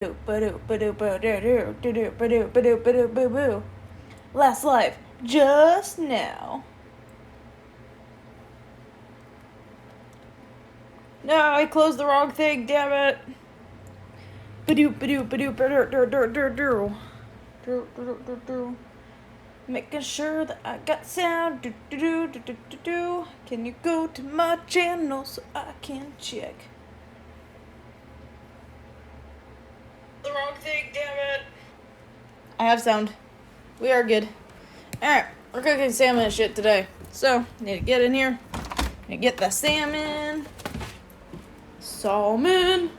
Last live just now. No, I closed the wrong thing, damn it. Making sure that I got sound. Can you go to my channel so I can check? The wrong thing, damn it. I have sound. We are good. Alright, we're cooking salmon and shit today. So, need to get in here. Need to get the salmon. Salmon.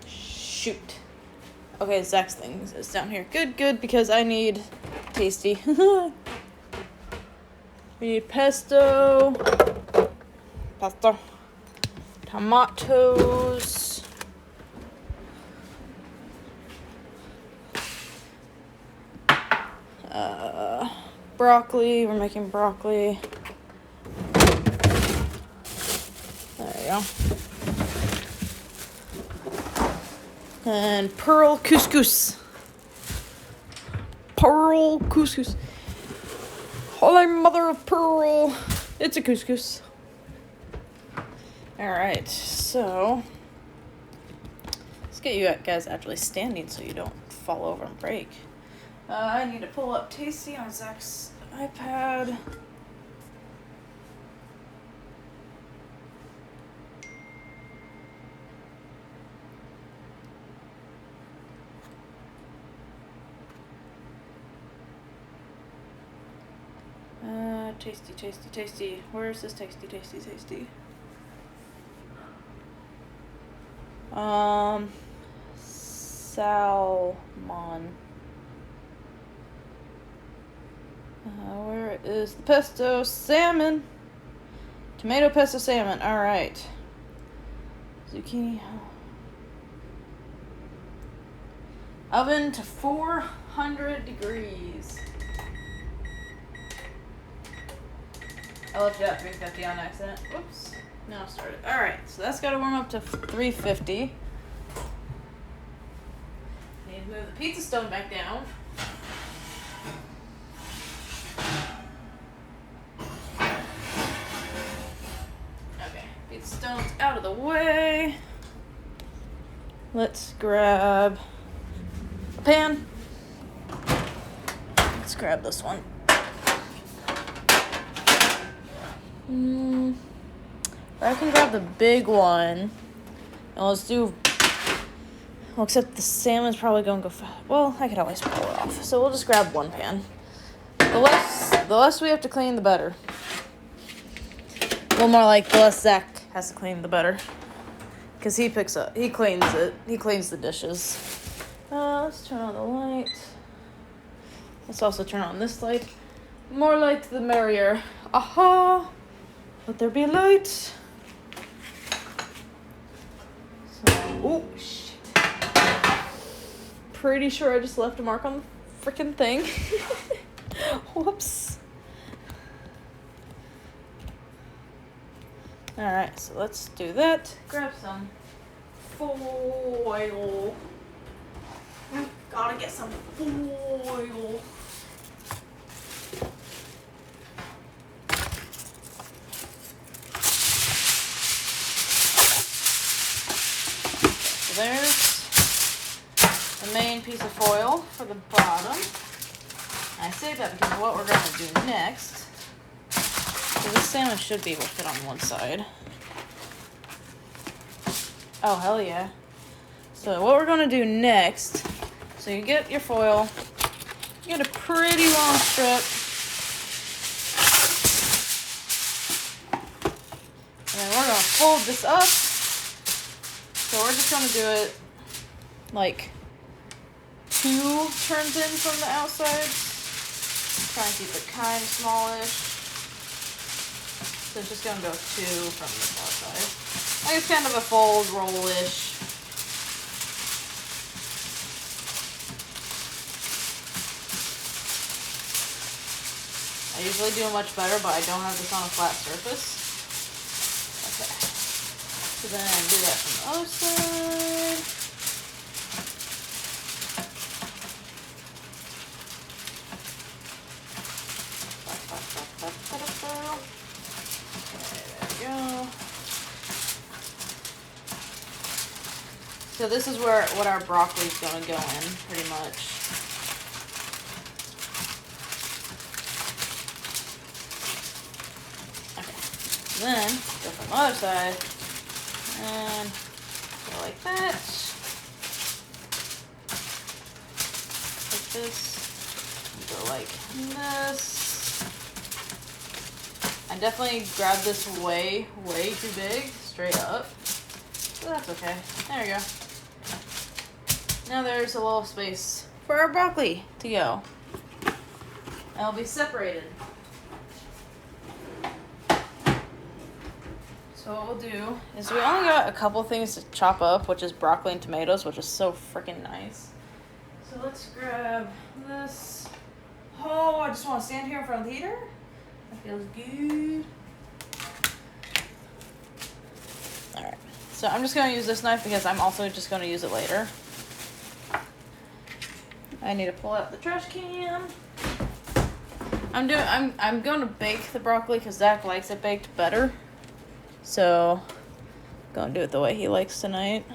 Shoot. Okay, Zach's thing is down here. Good, because I need tasty. We need pesto. Tomatoes. Broccoli. We're making broccoli. There you go. And pearl couscous. Holy mother of pearl. It's a couscous. Alright, so let's get you guys actually standing so you don't fall over and break. I need to pull up Tasty on Zach's iPad. Tasty. Where's this tasty? Salmon. Where is the pesto salmon? Tomato pesto salmon. All right. Zucchini. Oven to 400 degrees. I left it at 350 on accident. Whoops. Now I started. Alright, so that's got to warm up to 350. Need to move the pizza stone back down. Okay, pizza stone's out of the way. Let's grab a pan. Let's grab this one. I can grab the big one. And let's do. Well, except the salmon's probably going to go fast. Well, I could always pull it off. So we'll just grab one pan. The less we have to clean, the better. Well, more like the less Zach has to clean, the better. Because he cleans it. He cleans the dishes. Let's turn on the light. Let's also turn on this light. More light the merrier. Aha! Let there be light. So, oh shit! Pretty sure I just left a mark on the freaking thing. Whoops. All right, so let's do that. Grab some foil. Gotta get some foil. There's the main piece of foil for the bottom. I say that because of what we're going to do next. So this salmon should be able to fit on one side. Oh, hell yeah. So what we're going to do next, so you get your foil, you get a pretty long strip. And then we're going to fold this up. So we're just going to do it like 2 turns in from the outside. Try and keep it kind of smallish. So it's just going to go 2 from this outside. Like it's kind of a fold roll-ish. I usually do much better, but I don't have this on a flat surface. Okay. So then do that from the other side. So this is where what our broccoli is going to go in, pretty much. Okay. Then go from the other side and go like that. Like this. Go like this. I definitely grabbed this way too big, straight up. But that's okay. There we go. Now there's a little space for our broccoli to go. It'll be separated. So what we'll do is we only got a couple things to chop up, which is broccoli and tomatoes, which is so freaking nice. So let's grab this. Oh, I just want to stand here in front of the heater. That feels good. Alright, so I'm just going to use this knife because I'm also just going to use it later. I need to pull out the trash can. I'm going to bake the broccoli because Zach likes it baked better. So, I'm going to do it the way he likes tonight.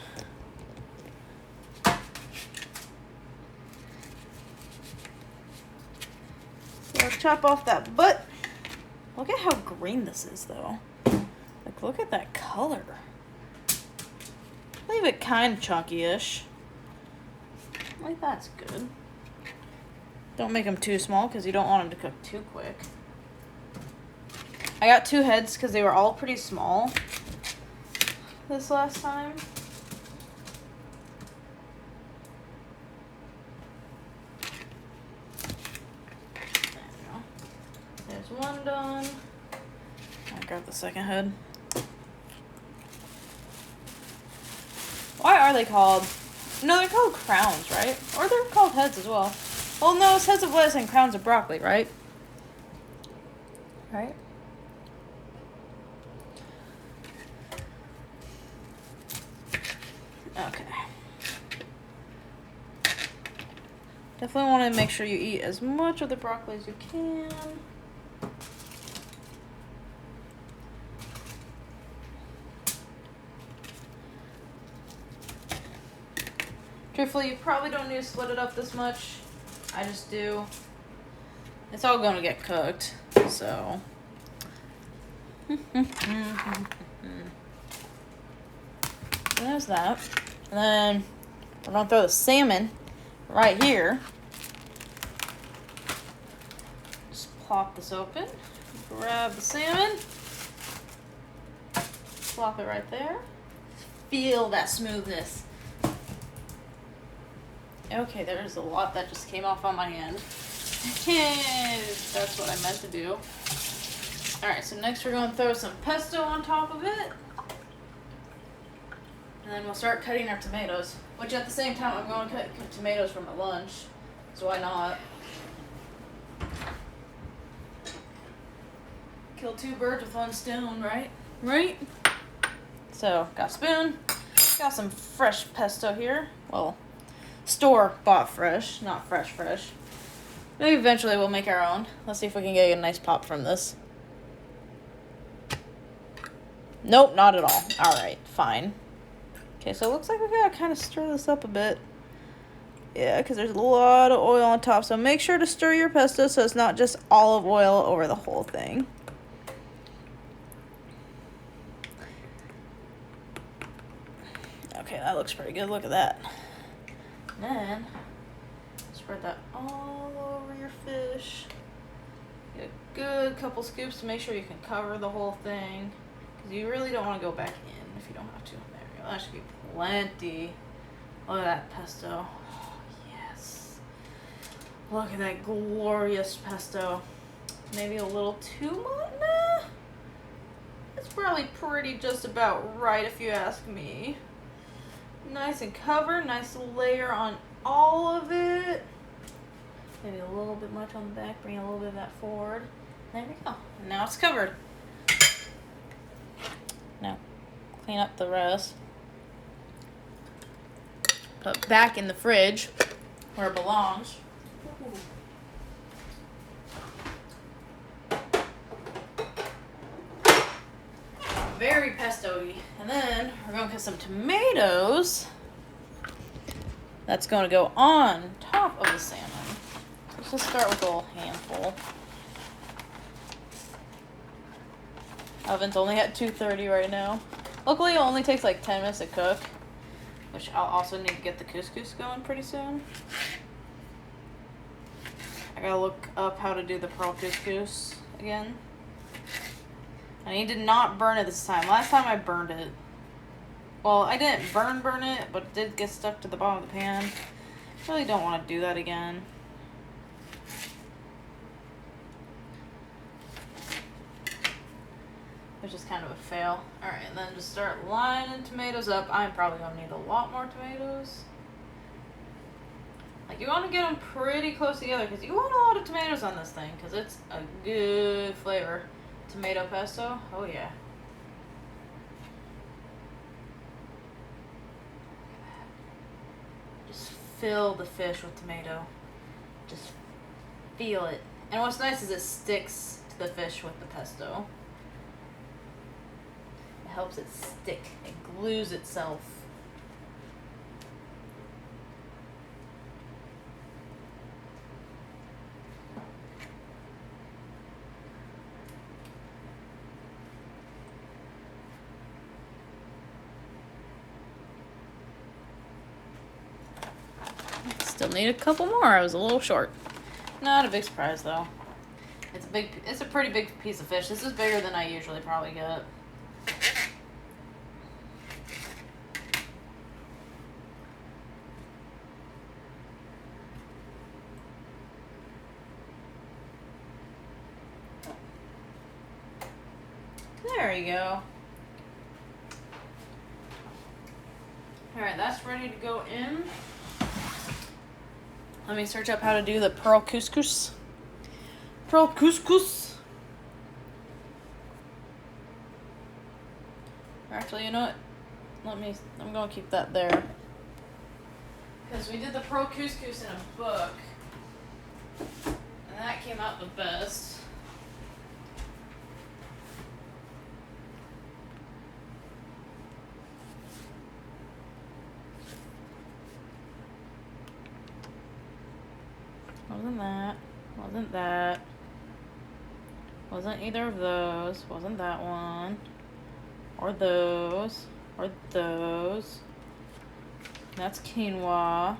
So chop off that butt. Look at how green this is, though. Like, look at that color. Leave it kind of chunky-ish. Like, that's good. Don't make them too small because you don't want them to cook too quick. I got 2 heads because they were all pretty small this last time. There's one done. I'll grab the second head. Why are they called? No, they're called crowns, right? Or they're called heads as well. Well, no, it's heads of lettuce and crowns of broccoli, right? Right? Okay. Definitely want to make sure you eat as much of the broccoli as you can. Truthfully, you probably don't need to split it up this much. I just do. It's all going to get cooked, so. There's that. And then we're going to throw the salmon right here. Just plop this open. Grab the salmon. Plop it right there. Feel that smoothness. Okay, there's a lot that just came off on my hand. That's what I meant to do. Alright, so next we're going to throw some pesto on top of it. And then we'll start cutting our tomatoes. Which at the same time, I'm going to cut tomatoes for my lunch. So why not? Kill 2 birds with 1 stone, right? Right? So, got a spoon. Got some fresh pesto here. Well, store-bought fresh, not fresh. Maybe eventually we'll make our own. Let's see if we can get a nice pop from this. Nope, not at all. Alright, fine. Okay, so it looks like we gotta kind of stir this up a bit. Yeah, because there's a lot of oil on top. So make sure to stir your pesto so it's not just olive oil over the whole thing. Okay, that looks pretty good. Look at that. And then spread that all over your fish. Get a good couple scoops to make sure you can cover the whole thing. Because you really don't want to go back in if you don't have to. There we go. That should be plenty. Look at that pesto. Oh, yes. Look at that glorious pesto. Maybe a little too much? Nah. It's probably pretty just about right if you ask me. Nice and covered. Nice layer on all of it. Maybe a little bit much on the back. Bring a little bit of that forward. There we go. And now it's covered. Now, clean up the rest. Put it back in the fridge where it belongs. Very pesto-y. And then we're going to cut some tomatoes That's going to go on top of the salmon. So let's just start with a little handful. Oven's only at 230 right now. Luckily, it only takes like 10 minutes to cook, which I'll also need to get the couscous going pretty soon. I gotta look up how to do the pearl couscous again. I need to not burn it this time. Last time I burned it. Well, I didn't burn it, but it did get stuck to the bottom of the pan. Really don't want to do that again. Which is kind of a fail. Alright, and then just start lining tomatoes up. I'm probably going to need a lot more tomatoes. Like, you want to get them pretty close together because you want a lot of tomatoes on this thing because it's a good flavor. Tomato pesto, oh yeah. Just fill the fish with tomato. Just feel it. And what's nice is it sticks to the fish with the pesto. It helps it stick. It glues itself. Still need a couple more. I was a little short. Not a big surprise though. It's a pretty big piece of fish. This is bigger than I usually probably get. There you go. Alright, that's ready to go in. Let me search up how to do the pearl couscous. Pearl couscous. Actually, you know what? I'm going to keep that there. Because we did the pearl couscous in a book. And that came out the best. Wasn't that. Wasn't that. Wasn't either of those. Wasn't that one. Or those. Or those. That's quinoa.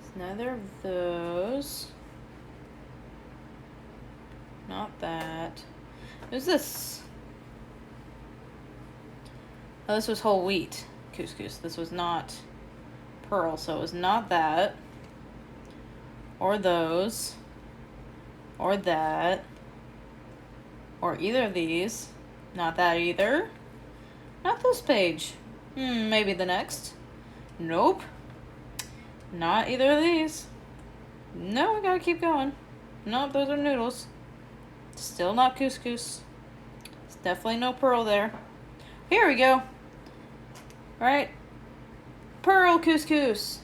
It's neither of those. Not that. Who's this? Oh, this was whole wheat couscous. This was not pearl, so it was not that. Or those. Or that. Or either of these. Not that either. Not this page. Maybe the next. Nope. Not either of these. No, we gotta keep going. Nope, those are noodles. Still not couscous. It's definitely no pearl there. Here we go. Right? Pearl couscous.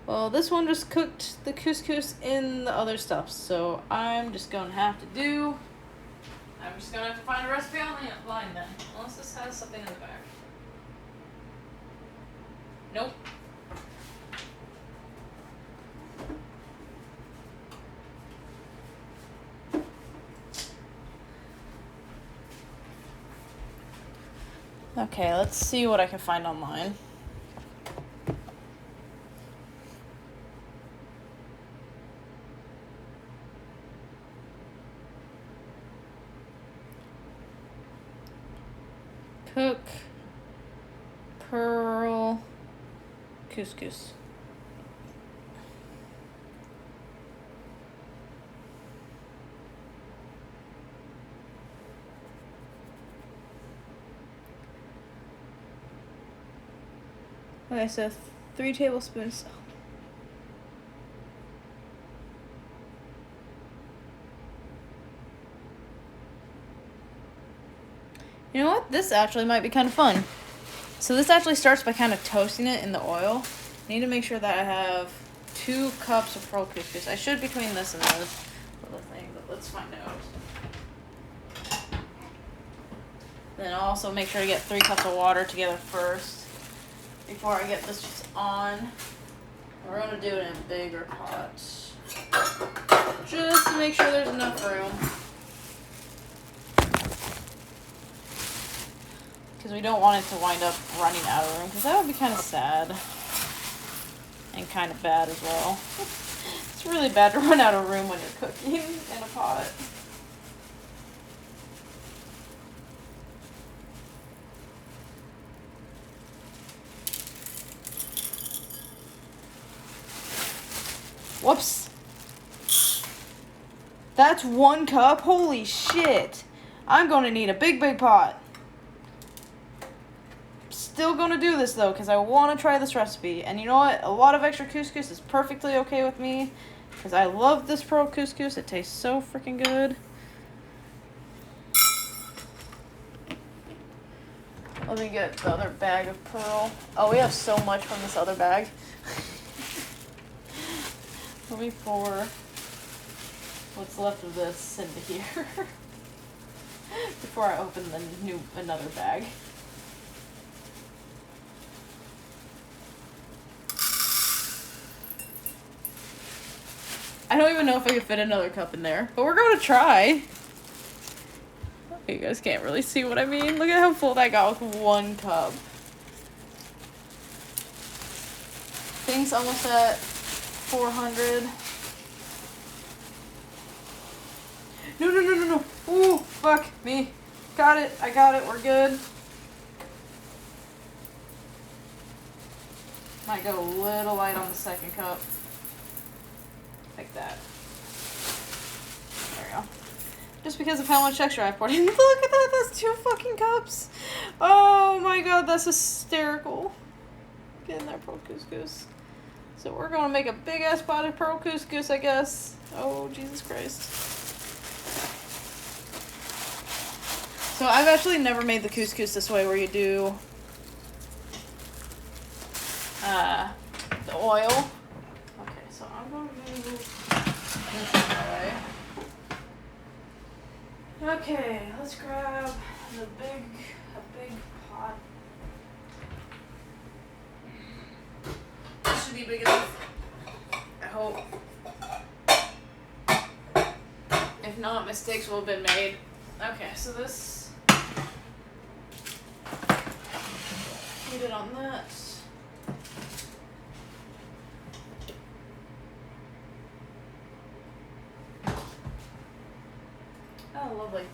Well, this one just cooked the couscous in the other stuff, so I'm just gonna have to find a recipe online then. Unless this has something in the back. Nope. Okay, let's see what I can find online. Cook pearl couscous. Okay, so 3 tablespoons. You know what? This actually might be kind of fun. So this actually starts by kind of toasting it in the oil. I need to make sure that I have 2 cups of pearl couscous. I should between this and the other thing, but let's find out. Then I'll also make sure to get 3 cups of water together first before I get this just on. We're gonna do it in a bigger pot, just to make sure there's enough room. Because we don't want it to wind up running out of room, because that would be kind of sad. And kind of bad as well. It's really bad to run out of room when you're cooking in a pot. Whoops. That's 1 cup? Holy shit. I'm going to need a big, big pot. Still going to do this, though, because I want to try this recipe. And you know what? A lot of extra couscous is perfectly okay with me, because I love this pearl couscous. It tastes so freaking good. Let me get the other bag of pearl. Oh, we have so much from this other bag. Let me pour what's left of this into here before I open another bag. I don't even know if I could fit another cup in there, but we're going to try. You guys can't really see what I mean. Look at how full that got with 1 cup. Thing's almost at 400. No. Ooh, fuck me. Got it. I got it. We're good. Might go a little light on the 2nd cup. Like that. There we go. Just because of how much extra I poured in. Look at that. That's 2 fucking cups. Oh my god. That's hysterical. Get in there, pearl couscous. So we're going to make a big ass pot of pearl couscous, I guess. Oh, Jesus Christ. So I've actually never made the couscous this way, where you do the oil. Okay, so I'm going to move this away. Okay, let's grab a big pot. This should be big enough, I hope. If not, mistakes will have been made. Okay, so this, put it on that. Oh, lovely.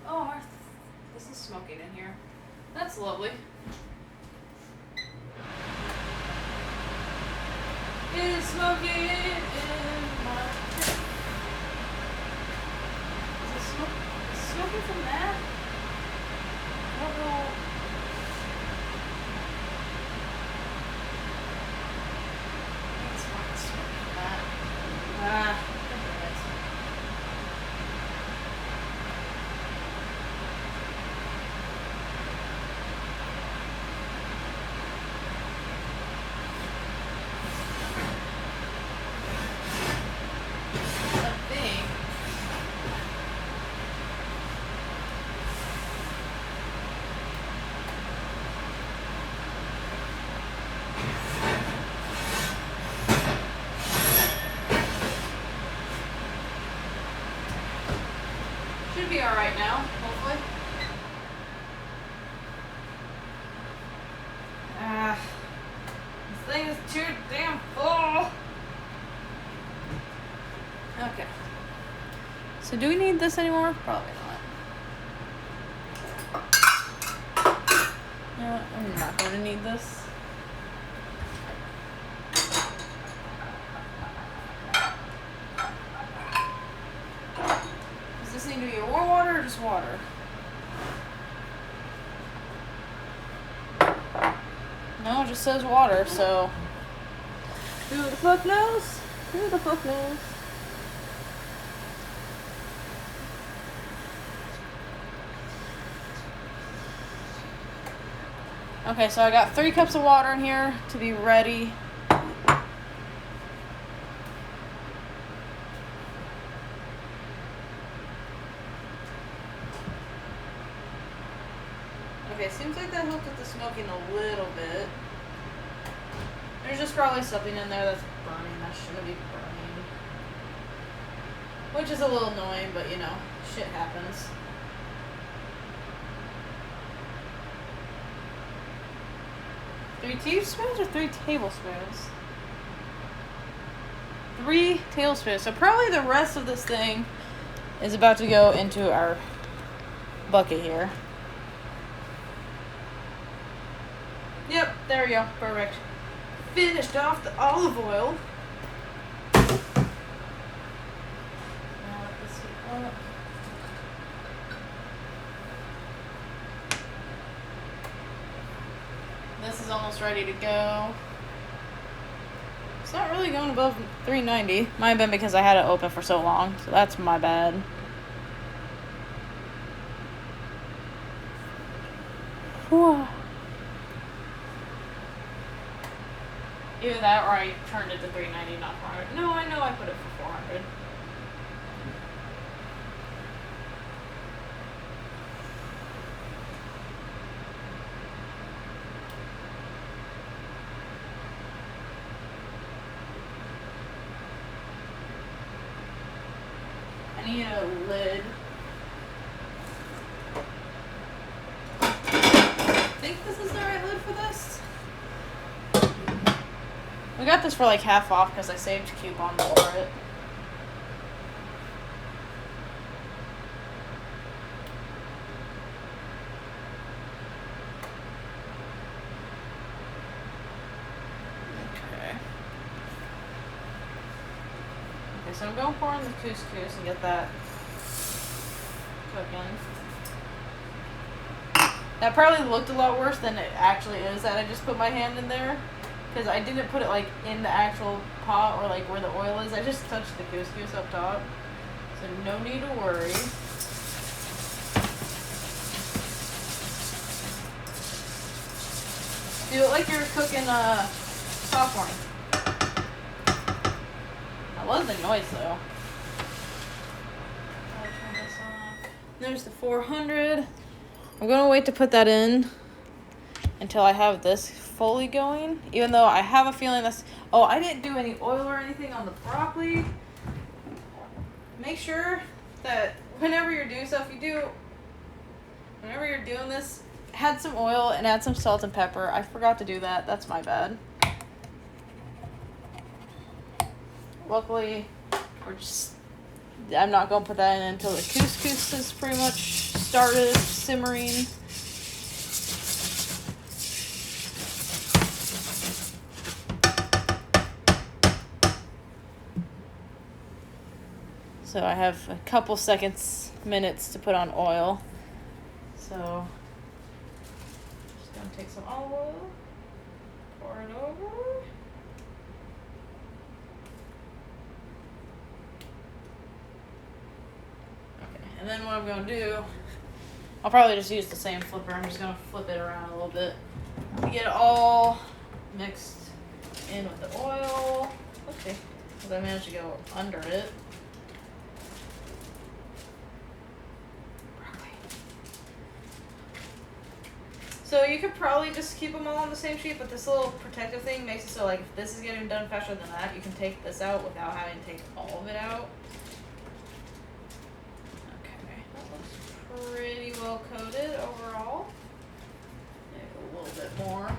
Oh, this is smoking in here. That's lovely. It's smoking in my pit. Is it smoking from that? I don't know. I think it's smoking from that. I think it is. Should be alright now, hopefully. This thing is too damn full. Okay. So do we need this anymore? Probably not. No, I'm not going to need this. Does this need to be warm water or just water? No, it just says water, so who the fuck knows? Who the fuck knows? Okay, so I got 3 cups of water in here to be ready. Okay, seems like that helped with the smoking a little bit. There's just probably something in there that's burning. That shouldn't be burning. Which is a little annoying, but you know, shit happens. Three teaspoons or 3 tablespoons? 3 tablespoons. So probably the rest of this thing is about to go into our bucket here. Yep, there we go. Perfect. Finished off the olive oil. Now let this heat up. This is almost ready to go. It's not really going above 390. Might have been because I had it open for so long, so that's my bad. Whew. Either that or I turned it to 390, not 400. No, I know I put it for 400. I need a lid. I think this is the right lid for this. We got this for like half off because I saved coupons for it. Okay, so I'm going to pour in the couscous and get that cooking. That probably looked a lot worse than it actually is that I just put my hand in there. Because I didn't put it like in the actual pot or like where the oil is. I just touched the couscous up top. So no need to worry. Do it like you're cooking popcorn. That was the noise though. I'll turn this off. There's the 400. I'm gonna wait to put that in until I have this fully going, even though I have a feeling that's... Oh, I didn't do any oil or anything on the broccoli. Make sure that whenever you're doing stuff, whenever you're doing this, add some oil and add some salt and pepper. I forgot to do that. That's my bad. Luckily, I'm not going to put that in until the couscous is pretty much started simmering. So I have a couple minutes to put on oil. So just gonna take some olive oil, pour it over. Okay, and then what I'm gonna do, I'll probably just use the same flipper. I'm just gonna flip it around a little bit to get it all mixed in with the oil. Okay, because I managed to go under it. So you could probably just keep them all on the same sheet, but this little protective thing makes it so like if this is getting done faster than that, you can take this out without having to take all of it out. Okay, that looks pretty well coated overall. Maybe a little bit more.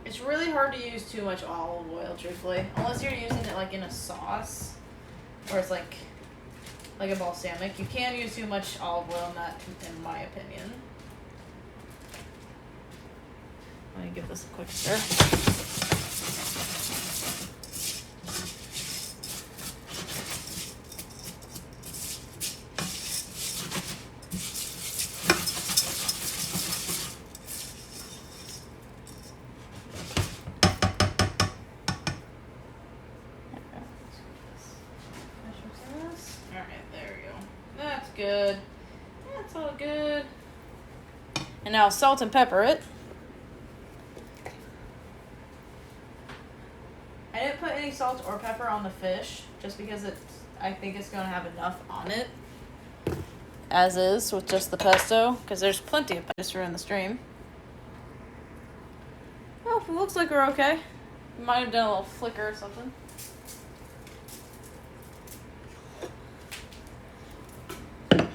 It's really hard to use too much olive oil, truthfully, unless you're using it like in a sauce, or it's like a balsamic. You can use too much olive oil in that, in my opinion. Let me give this a quick stir. Good. That's all good. And now salt and pepper it. I didn't put any any salt or pepper on the fish, just because I think it's gonna have enough on it, as is with just the pesto, because there's plenty of pesto in the stream. Oh, it looks like we're okay. Might have done a little flicker or something. A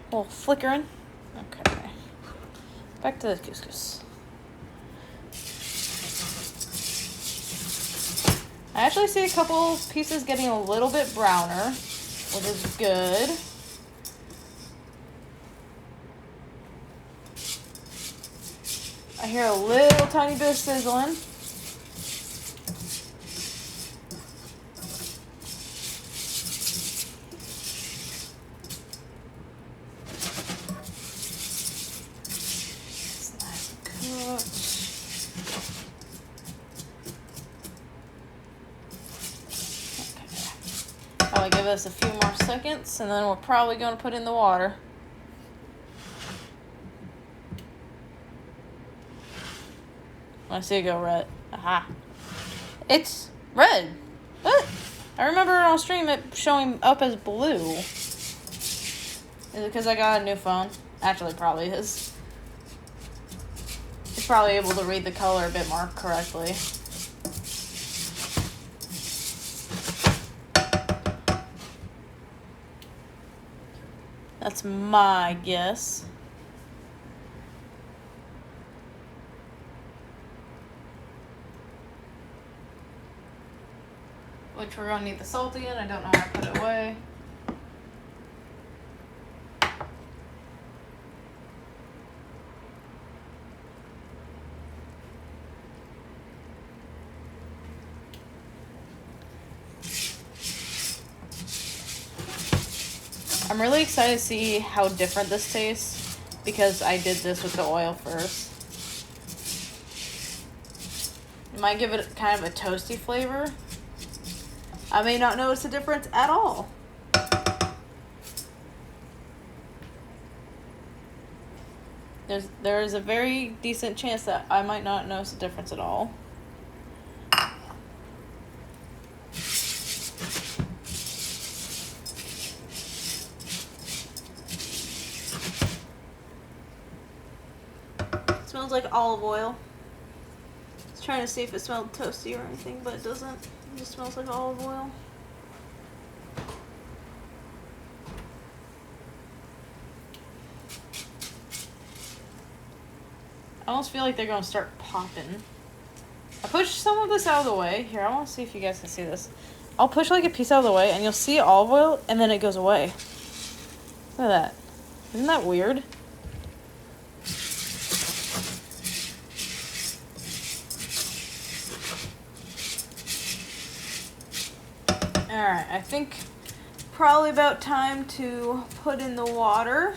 little flickering. Okay. Back to the couscous. I actually see a couple pieces getting a little bit browner, which is good. I hear a little tiny bit of sizzling. It's nice and cooked. Okay. I'll give us a few more seconds, and then we're probably going to put in the water. I see it go red. Aha. It's red. What? I remember on stream it showing up as blue. Is it because I got a new phone? Actually, it probably is. It's probably able to read the color a bit more correctly. That's my guess. Which we're gonna need the salt again. I don't know where I put it away. I'm really excited to see how different this tastes because I did this with the oil first. It might give it kind of a toasty flavor. I may not notice a difference at all. There is a very decent chance that I might not notice a difference at all. It smells like olive oil. I was trying to see if it smelled toasty or anything, but it doesn't. It just smells like olive oil. I almost feel like they're going to start popping. I pushed some of this out of the way. Here, I want to see if you guys can see this. I'll push like a piece out of the way, and you'll see olive oil, and then it goes away. Look at that. Isn't that weird? Alright, I think probably about time to put in the water.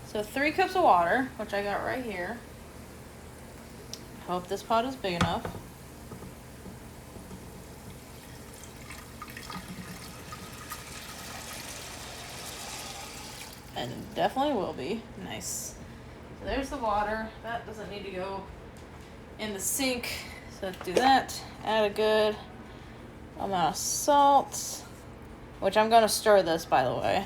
So 3 cups of water, which I got right here. Hope this pot is big enough. And it definitely will be. Nice. So there's the water. That doesn't need to go in the sink. So let's do that. Add a good amount of salt, which I'm going to stir this, by the way,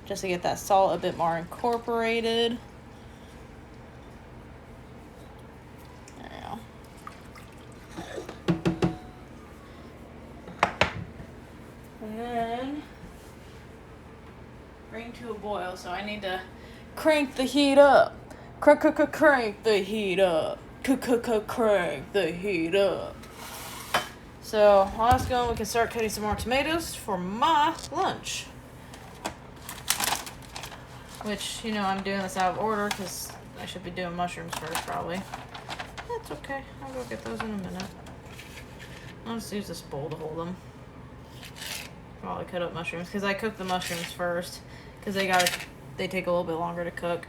just to get that salt a bit more incorporated. There we go. And then bring to a boil, so I need to crank the heat up. Crank the heat up. Crank the heat up. So while that's going, we can start cutting some more tomatoes for my lunch. Which, you know, I'm doing this out of order because I should be doing mushrooms first, probably. That's okay. I'll go get those in a minute. I'll just use this bowl to hold them. While I cut up mushrooms, because I cook the mushrooms first, because they take a little bit longer to cook.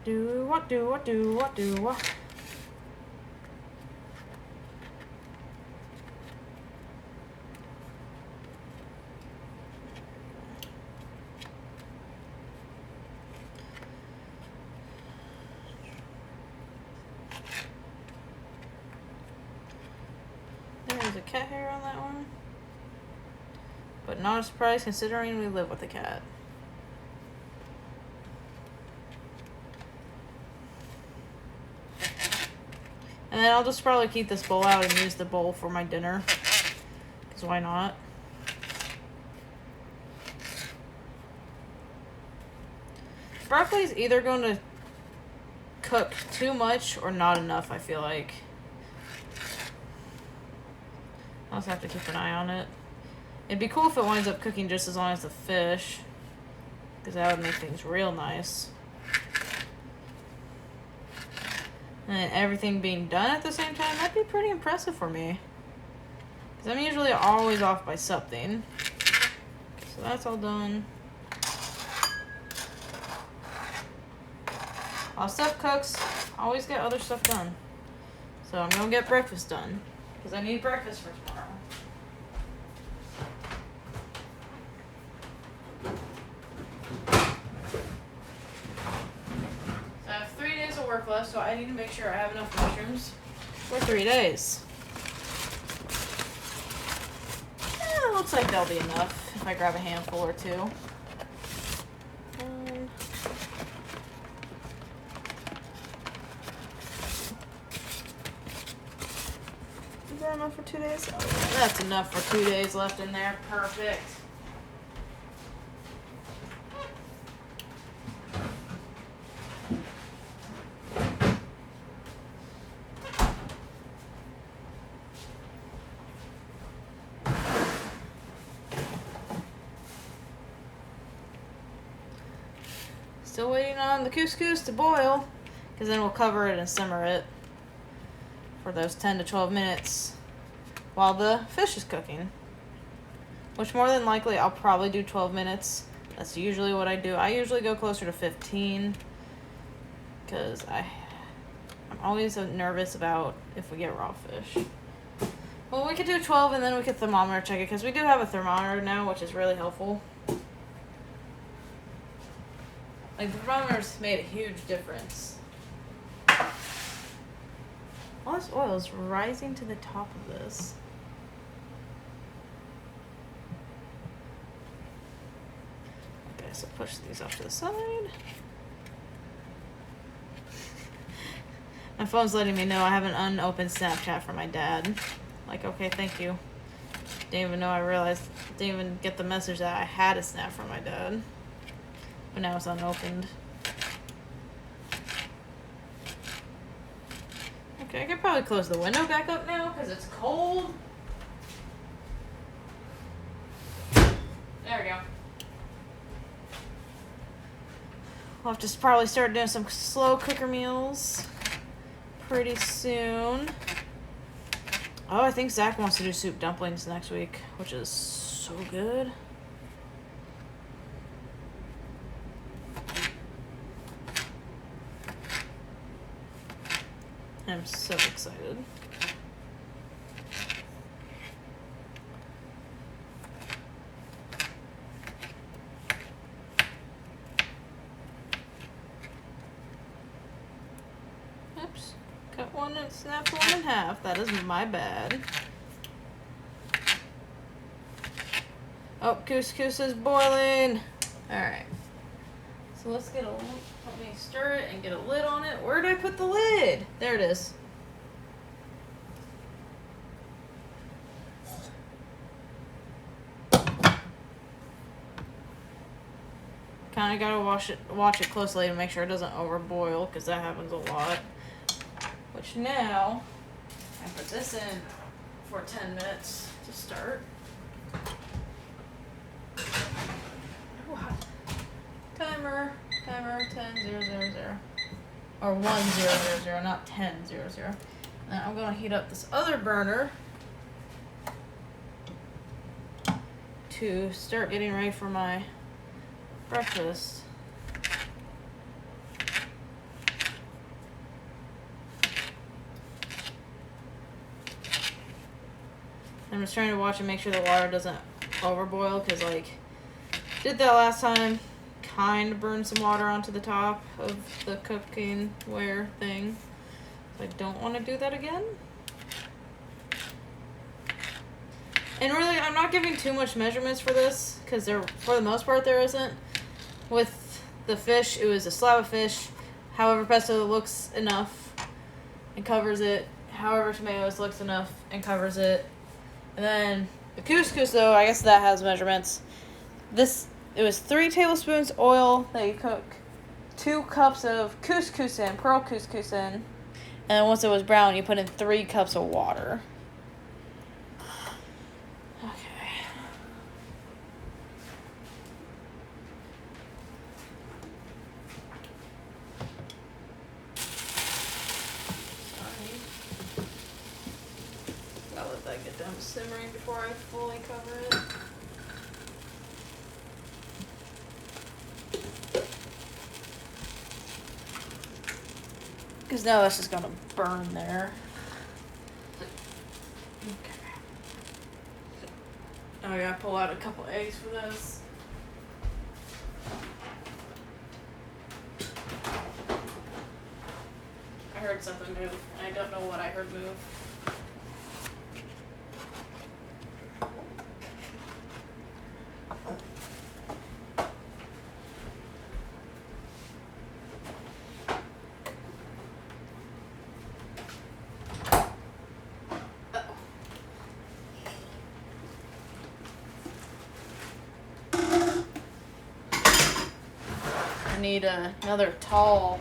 Do what? There's a cat hair on that one. But not a surprise considering we live with a cat. And then I'll just probably keep this bowl out and use the bowl for my dinner. Because why not? Broccoli is either going to cook too much or not enough, I feel like. I'll just have to keep an eye on it. It'd be cool if it winds up cooking just as long as the fish, because that would make things real nice. And then everything being done at the same time, that'd be pretty impressive for me. Because I'm usually always off by something. So that's all done. While stuff cooks, I always get other stuff done. So I'm gonna get breakfast done, because I need breakfast for tomorrow. So I have 3 days of work left, so I need to make sure I have enough mushrooms for 3 days. It looks like they'll be enough if I grab a handful or two. Is that enough for 2 days? Oh, that's enough for 2 days left in there. Perfect. Still waiting on the couscous to boil, because then we'll cover it and simmer it for those 10 to 12 minutes while the fish is cooking. Which more than likely I'll probably do 12 minutes. That's usually what I do. I usually go closer to 15 because I'm always nervous about if we get raw fish. Well, we could do 12 and then we could thermometer check it, because we do have a thermometer now, which is really helpful. Like, the thermometer's made a huge difference. All this oil is rising to the top of this. Okay, so push these off to the side. My phone's letting me know I have an unopened Snapchat from my dad. Like, okay, thank you. Didn't even know I realized, didn't even get the message that I had a snap from my dad. But now it's unopened. Okay, I could probably close the window back up now because it's cold. There we go. I'll have to probably start doing some slow cooker meals pretty soon. Oh, I think Zach wants to do soup dumplings next week, which is so good. I'm so excited. Oops. Cut one and snapped one in half. That is my bad. Oh, couscous is boiling. Alright. So let's get a, let me stir it and get a lid on it. Where did I put the lid? There it is. Kind of gotta watch it closely to make sure it doesn't overboil, because that happens a lot. Which now, I put this in for 10 minutes to start. Timer 10:000 or 1000, not 10:00. Now I'm gonna heat up this other burner to start getting ready for my breakfast. I'm just trying to watch and make sure the water doesn't overboil, because like did that last time. Kind of burn some water onto the top of the cooking ware thing. So I don't want to do that again. And really, I'm not giving too much measurements for this because for the most part, there isn't. With the fish, it was a slab of fish. However pesto looks enough and covers it. However tomatoes looks enough and covers it. And then the couscous, though, I guess that has measurements. It was 3 tablespoons oil that you cook 2 cups of couscous in, pearl couscous in. And then once it was brown, you put in 3 cups of water. Okay. I'll let that get done simmering before I fully cover it. Because now that's just going to burn there. Okay. Oh, I got to pull out a couple eggs for this. I heard something move, and I don't know what I heard move. I need another tall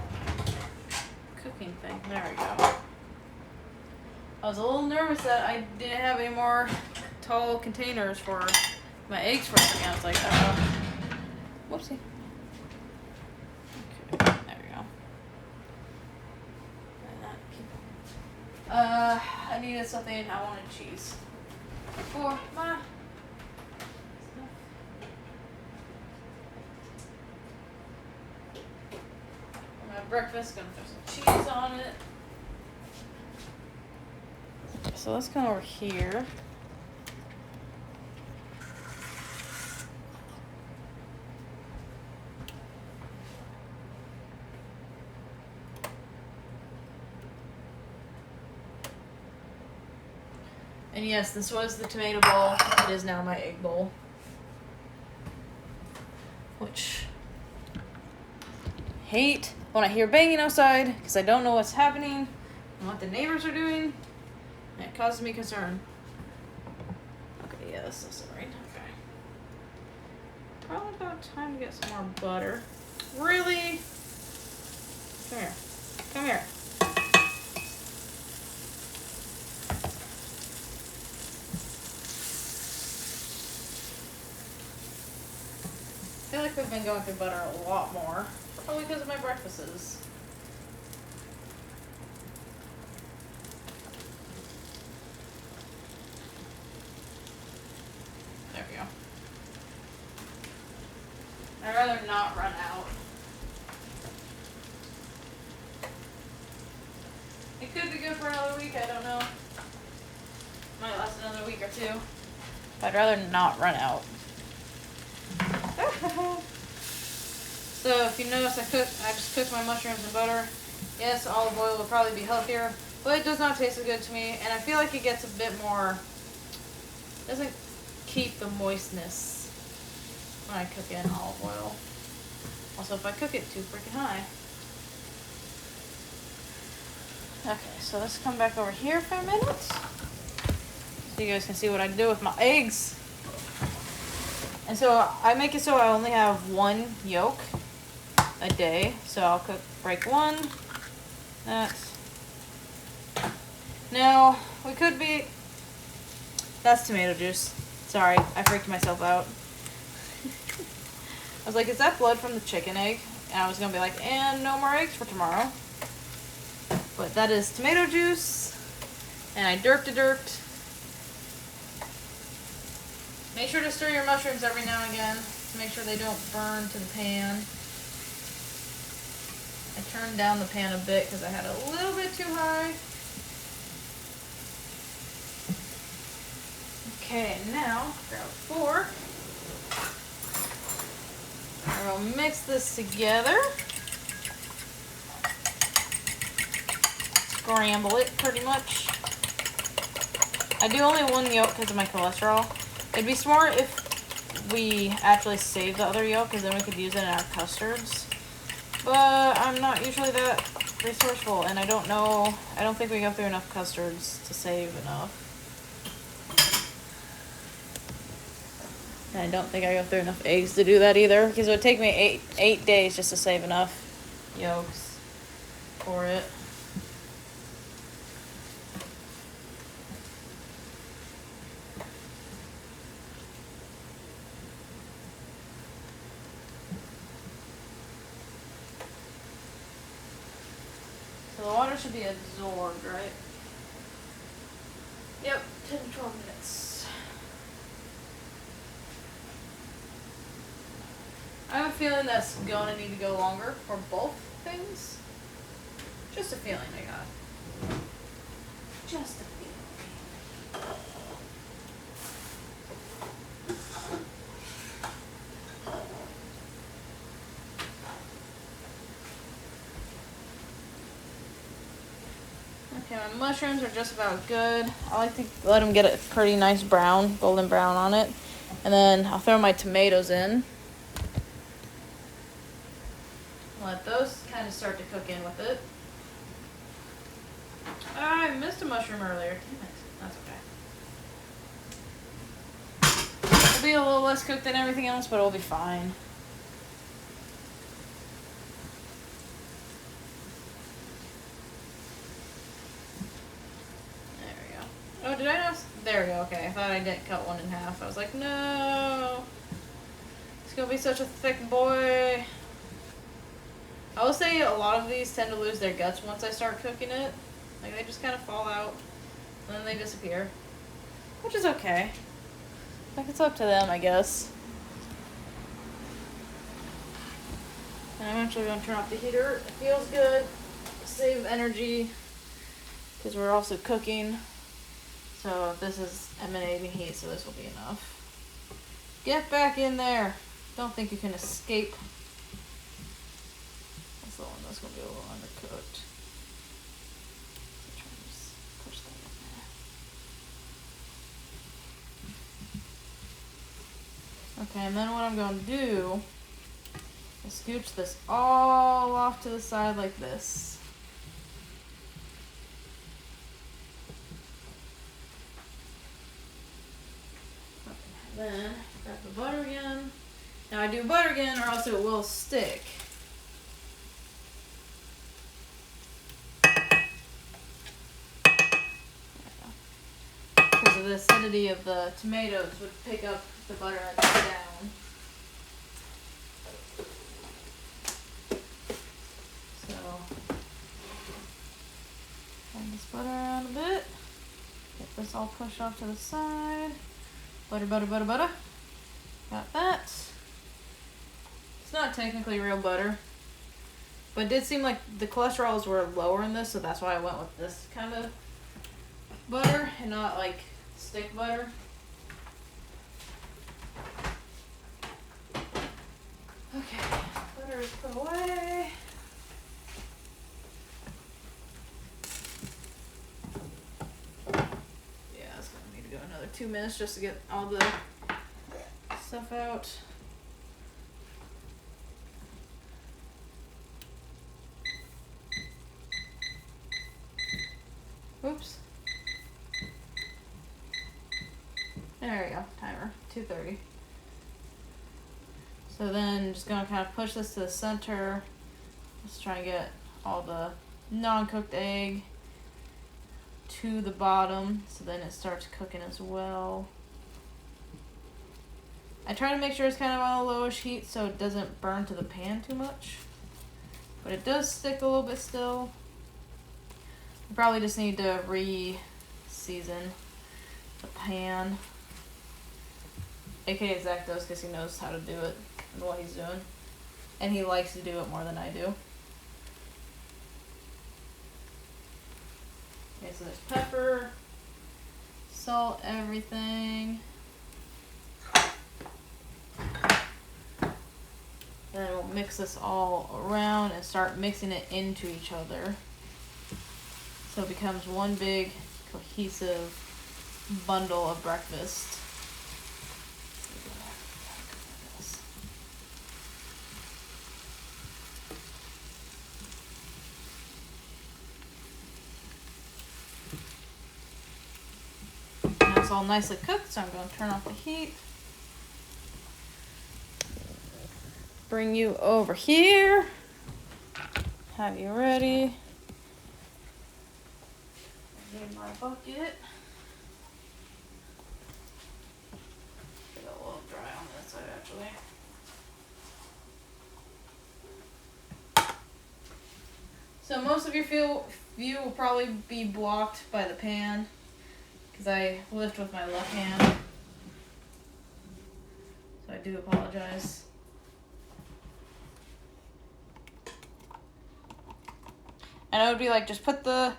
cooking thing. There we go. I was a little nervous that I didn't have any more tall containers for my eggs for a second. I was like, whoopsie. Okay, there we go. I needed something. I wanted cheese for my breakfast. Gonna throw some cheese on it. So let's come over here. And yes, this was the tomato bowl. It is now my egg bowl. Which hate when I hear banging outside because I don't know what's happening and what the neighbors are doing. And it causes me concern. Okay, yeah, that's still simmering. Okay. Probably about time to get some more butter. Really? Come here. Come here. I feel like we've been going through butter a lot more. Probably because of my breakfasts. There we go. I'd rather not run out. It could be good for another week, I don't know. Might last another week or two. But I'd rather not run out. So if you notice, I just cooked my mushrooms in butter. Yes, olive oil will probably be healthier, but it does not taste as good to me, and I feel like it gets a bit more, doesn't keep the moistness when I cook in olive oil. Also, if I cook it too freaking high. Okay, so let's come back over here for a minute, so you guys can see what I do with my eggs. And so I make it so I only have 1 yolk a day. So I'll break 1. Now, that's tomato juice. Sorry, I freaked myself out. I was like, is that blood from the chicken egg? And I was going to be like, and no more eggs for tomorrow. But that is tomato juice. And I derped. Make sure to stir your mushrooms every now and again to make sure they don't burn to the pan. I turned down the pan a bit because I had a little bit too high. Okay, now grab a fork. And we'll mix this together. Scramble it pretty much. I do only one yolk because of my cholesterol. It'd be smart if we actually save the other yolk, because then we could use it in our custards. But I'm not usually that resourceful, and I don't think we go through enough custards to save enough. And I don't think I go through enough eggs to do that either, because it would take me eight days just to save enough yolks for it. So the water should be absorbed, right? Yep, 10 to 12 minutes. I have a feeling that's going to need to go longer for both things. Just a feeling I got. Just a feeling. Okay, my mushrooms are just about good. I like to let them get a pretty nice brown, golden brown on it. And then I'll throw my tomatoes in. Let those kind of start to cook in with it. I missed a mushroom earlier. Damn it. That's okay. It'll be a little less cooked than everything else, but it'll be fine. There we go. Oh, did I not? There we go. Okay, I thought I didn't cut one in half. I was like, no. It's going to be such a thick boy. I will say a lot of these tend to lose their guts once I start cooking it. Like, they just kind of fall out, and then they disappear. Which is okay. Like, it's up to them, I guess. And I'm actually going to turn off the heater. It feels good. Save energy. Because we're also cooking. So this is emanating heat, so this will be enough. Get back in there. Don't think you can escape. That's the one that's going to be a little undercooked. So try to just push that in there. Okay, and then what I'm going to do is scooch this all off to the side like this. Okay, then grab the butter again. Now I do butter again or else it will stick. Because of the acidity of the tomatoes would pick up the butter and down. So, turn this butter around a bit. Get this all pushed off to the side. Butter, butter, butter, butter. Got that. It's not technically real butter, but it did seem like the cholesterols were lower in this, so that's why I went with this kind of butter and not like stick butter. Okay, butter is put away. Yeah, it's gonna need to go another 2 minutes just to get all the stuff out. Oops. There we go, timer, 2:30. So then just gonna kind of push this to the center. Let's try and get all the non-cooked egg to the bottom so then it starts cooking as well. I try to make sure it's kind of on a lowish heat so it doesn't burn to the pan too much. But it does stick a little bit still. You probably just need to re-season the pan. AKA Zach does because he knows how to do it and what he's doing. And he likes to do it more than I do. Okay, so there's pepper, salt, everything. Then we'll mix this all around and start mixing it into each other. So it becomes one big cohesive bundle of breakfast. And it's all nicely cooked, so I'm going to turn off the heat. Bring you over here. Have you ready? I need my bucket. Get a little dry on this side actually. So most of your view will probably be blocked by the pan because I lift with my left hand. So I do apologize. And I would be like, just put the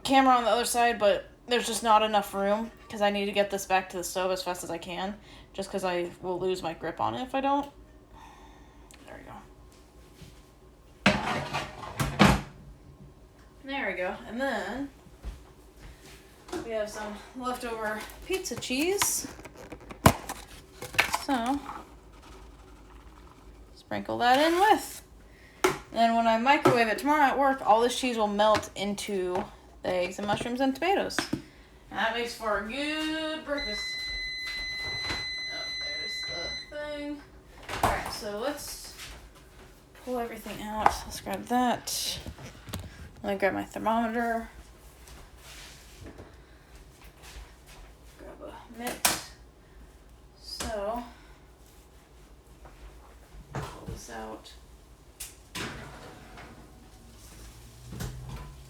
camera on the other side, but there's just not enough room because I need to get this back to the stove as fast as I can, just because I will lose my grip on it if I don't. There we go. There we go. And then we have some leftover pizza cheese. So sprinkle that in with. And when I microwave it tomorrow at work, all this cheese will melt into the eggs and mushrooms and tomatoes. And that makes for a good breakfast. Oh, there's the thing. Alright, so let's pull everything out. Let's grab that. Let me grab my thermometer. Grab a mitt. So, pull this out.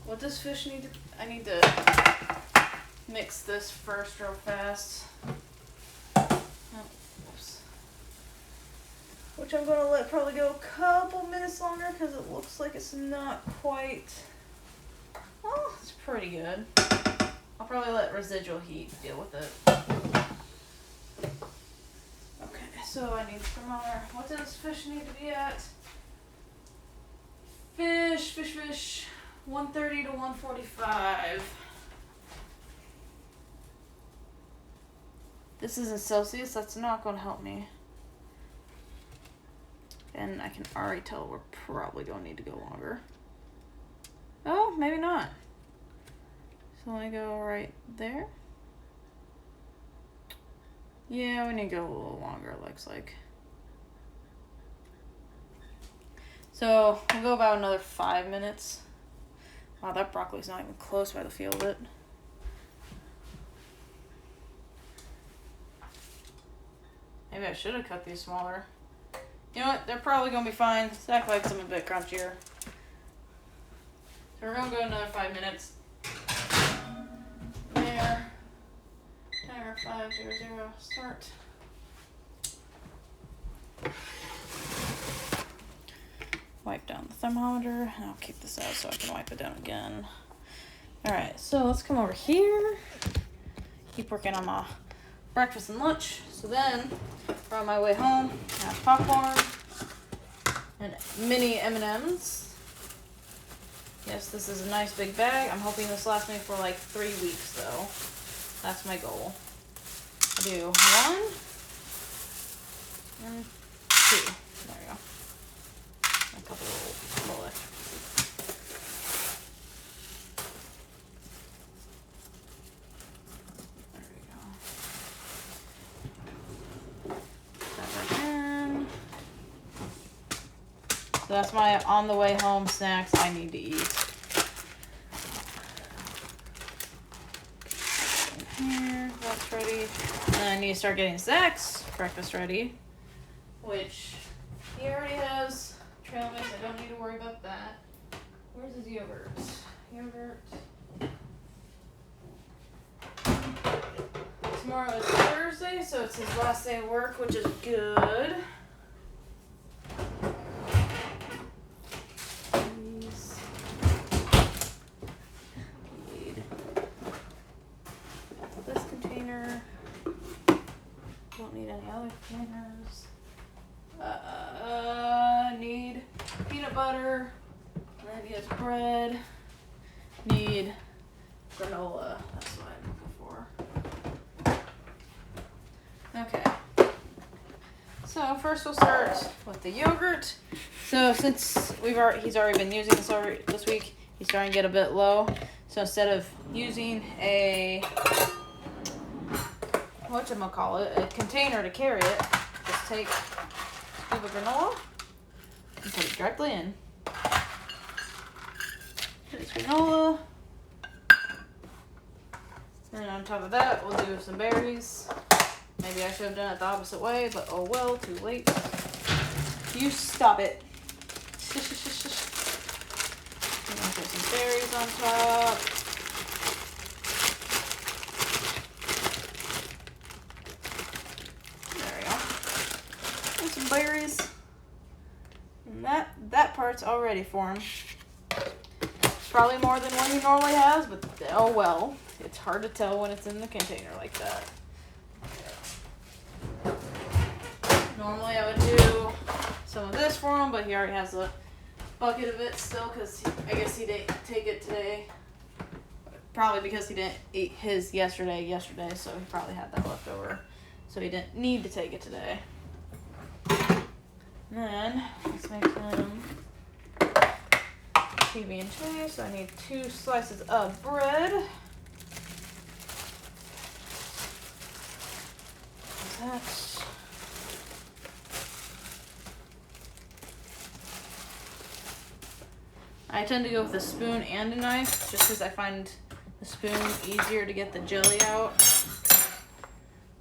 What does fish need to... I need to mix this first real fast. Oh, oops. Which I'm going to let probably go a couple minutes longer because it looks like it's not quite... Well, it's pretty good. I'll probably let residual heat deal with it. Okay, so I need the thermometer. What does fish need to be at? Fish. 130 to 145. This is in Celsius. That's not going to help me. And I can already tell we're probably going to need to go longer. Oh, maybe not. So let me go right there. Yeah, we need to go a little longer, it looks like. So we'll go about another 5 minutes. Wow, that broccoli's not even close by the feel of it. Maybe I should have cut these smaller. You know what? They're probably going to be fine. Zach likes them a bit crunchier. So we're going to go another 5 minutes. There. Timer 500. Start. Wipe down the thermometer. I'll keep this out so I can wipe it down again. Alright, so let's come over here. Keep working on my breakfast and lunch. So then, on my way home, I have popcorn and mini M&Ms. Yes, this is a nice big bag. I'm hoping this lasts me for like 3 weeks though. That's my goal. I do 1 and 2. There we go. A couple little extra. There we go. That right in. So that's my on the way home snacks I need to eat. Here, that's ready. And then I need to start getting Zach's breakfast ready, which he already has. Trail mix, I don't need to worry about that. Where's his yogurt? Tomorrow is Thursday, so it's his last day of work, which is good. Please. Need this container. Don't need any other containers. Need peanut butter, and then get bread, need granola, that's what I'm looking for. first we'll start with the yogurt. So since he's already been using this week, he's starting to get a bit low. So instead of using a a container to carry it, just take a scoop of granola and put it directly in. Put his granola. And on top of that, we'll do some berries. Maybe I should have done it the opposite way, but oh well, too late. You stop it. I'm gonna put some berries on top. There we go. And some berries. And that part's already formed. Probably more than one he normally has, but oh well. It's hard to tell when it's in the container like that. Normally I would do some of this for him, but he already has a bucket of it still because I guess he didn't take it today. Probably because he didn't eat his yesterday, so he probably had that left over. So he didn't need to take it today. And then let's make him PB&J. So I need 2 slices of bread. That. I tend to go with a spoon and a knife just because I find the spoon easier to get the jelly out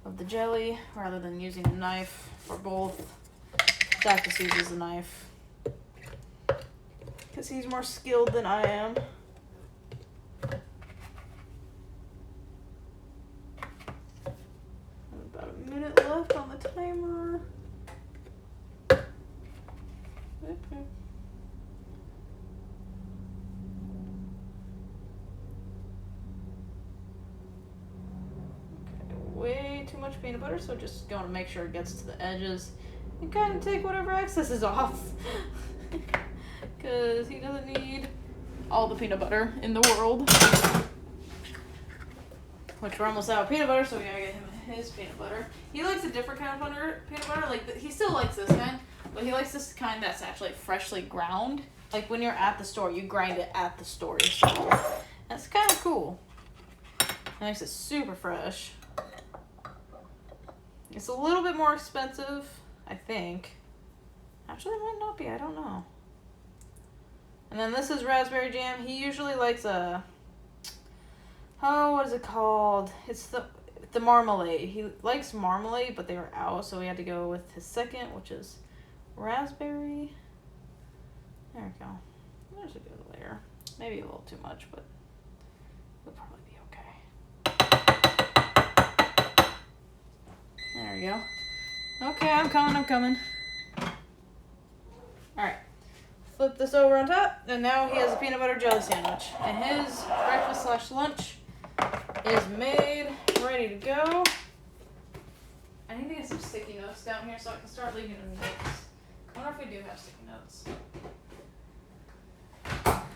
of the jelly rather than using a knife for both. Zach just uses a knife because he's more skilled than I am. About a minute left on the timer. Okay. Way too much peanut butter, so just going to make sure it gets to the edges and kind of take whatever excess is off because he doesn't need all the peanut butter in the world, which we're almost out of peanut butter, so we gotta get him his peanut butter. He likes a different kind of peanut butter, like he still likes this kind, but he likes this kind that's actually freshly ground. Like when you're at the store, you grind it at the store yourself. That's kind of cool. It makes it super fresh. It's a little bit more expensive, I think. Actually, it might not be. I don't know. And then this is raspberry jam. He usually likes a... Oh, what is it called? It's the marmalade. He likes marmalade, but they were out, so we had to go with his second, which is raspberry. There we go. There's a good layer. Maybe a little too much, but it'll probably be okay. There we go. Okay, I'm coming. Alright. Flip this over on top, and now he has a peanut butter jelly sandwich. And his breakfast/lunch is made, ready to go. I need to get some sticky notes down here so I can start leaving them notes. I wonder if we do have sticky notes.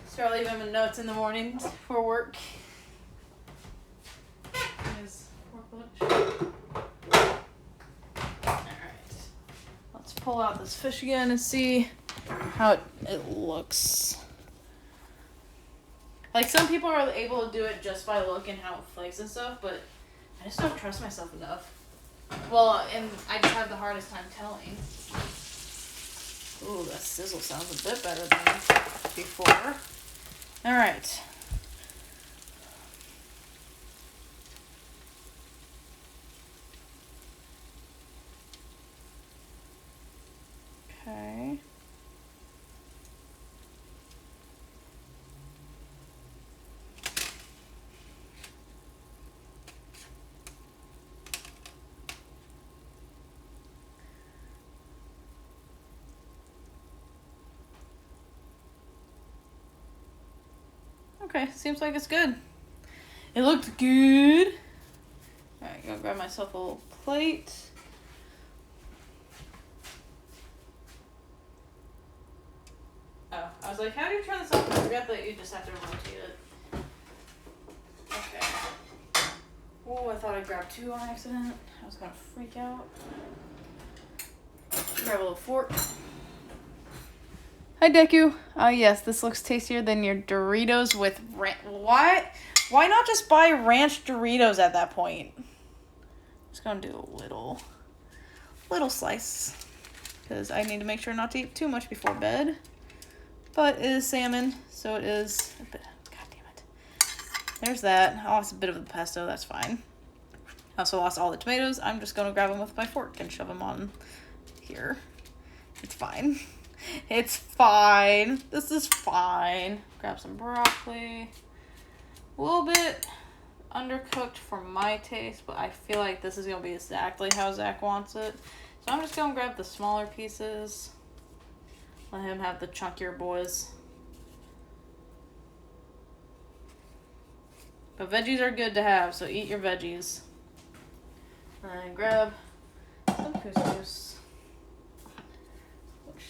Start leaving him notes in the mornings for work. His work lunch. Alright. Let's pull out this fish again and see how it looks. Like, some people are able to do it just by looking how it flakes and stuff, but I just don't trust myself enough. Well, and I just have the hardest time telling. Ooh, that sizzle sounds a bit better than before. Alright. Okay. Okay, seems like it's good. It looked good. Alright, gonna grab myself a little plate. Oh, I was like, how do you turn this off? I forgot that you just have to rotate it. Okay. Oh, I thought I grabbed 2 on accident. I was gonna freak out. Grab a little fork. Hi, Deku. Yes, this looks tastier than your Doritos with Why not just buy ranch Doritos at that point? Just gonna do a little slice. Because I need to make sure not to eat too much before bed. But it is salmon, so it is a bit. God damn it. There's that. I lost a bit of the pesto, that's fine. I also lost all the tomatoes. I'm just gonna grab them with my fork and shove them on here. It's fine. It's fine. This is fine. Grab some broccoli. A little bit undercooked for my taste, but I feel like this is gonna be exactly how Zach wants it. So I'm just gonna grab the smaller pieces. Let him have the chunkier boys. But veggies are good to have, so eat your veggies. And grab some couscous, which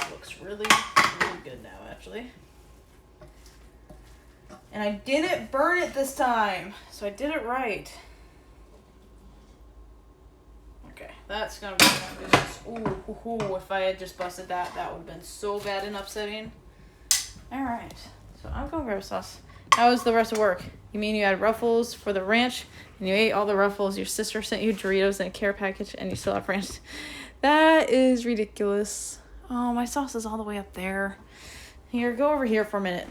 looks really good now, actually. And I didn't burn it this time, so I did it right. Okay, that's gonna be ooh, if I had just busted that, that would have been so bad and upsetting. Alright, so I'm gonna grab sauce. How was the rest of work? You mean you had Ruffles for the ranch, and you ate all the Ruffles, your sister sent you Doritos in a care package, and you still have ranch? That is ridiculous. Oh, my sauce is all the way up there. Here, go over here for a minute.